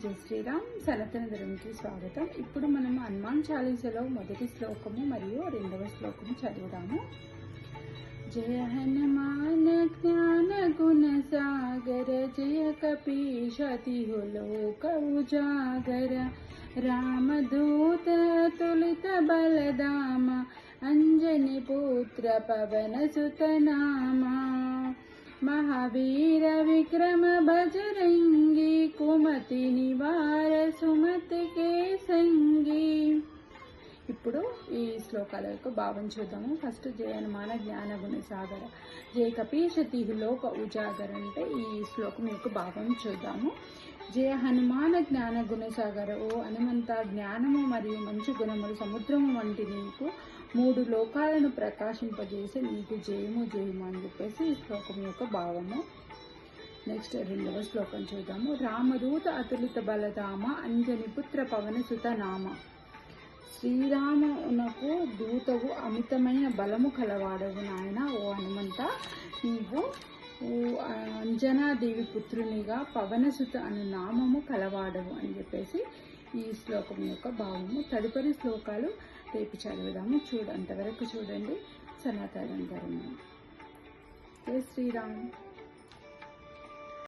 జై శ్రీరామ్. సనాతన ధర్మంకి స్వాగతం. ఇప్పుడు మనం హనుమాన్ చాలీసాలో మొదటి శ్లోకము మరియు రెండవ శ్లోకము చదువుదాము. జయ హనుమాన్ జ్ఞాన గుణ సాగర, జయ కపీశతి లోక ఉజాగర, రామదూత తులిత బలదామ, అంజని పుత్ర పవన సుత నామా, महावीर विक्रम बजरंगी, कुमति निवार सुमति के संगी. ఇప్పుడు ఈ శ్లోకాల యొక్క భావం చూద్దాము. ఫస్ట్ జయ హనుమాన జ్ఞాన గుణ సాగర, జయ కపీశతి లోక ఉజాగర అంటే ఈ శ్లోకం యొక్క భావం చూద్దాము. జయ హనుమాన జ్ఞాన గుణ సాగర, ఓ హనుమంత, జ్ఞానము మరియు మంచి గుణములు సముద్రము వంటి నీకు మూడు లోకాలను ప్రకాశింపజేసి నీకు జయము జయము అని చెప్పేసి ఈ శ్లోకం యొక్క భావము. నెక్స్ట్ రెండవ శ్లోకం చూద్దాము. రామదూత అతులిత బలధామ, అంజని పుత్ర పవన సుత నామ. శ్రీరామునకు దూతవు, అమితమైన బలము కలవాడవు నాయన. ఓ హనుమంత, నీవు అంజనాదేవి పుత్రునిగా పవనసుత అను నామము కలవాడవు అని చెప్పేసి ఈ శ్లోకం యొక్క భావము. తదుపరి శ్లోకాలు రేపు చదువుదాము. అంతవరకు చూడండి సనాతన ధర్మం. జై శ్రీరామ్.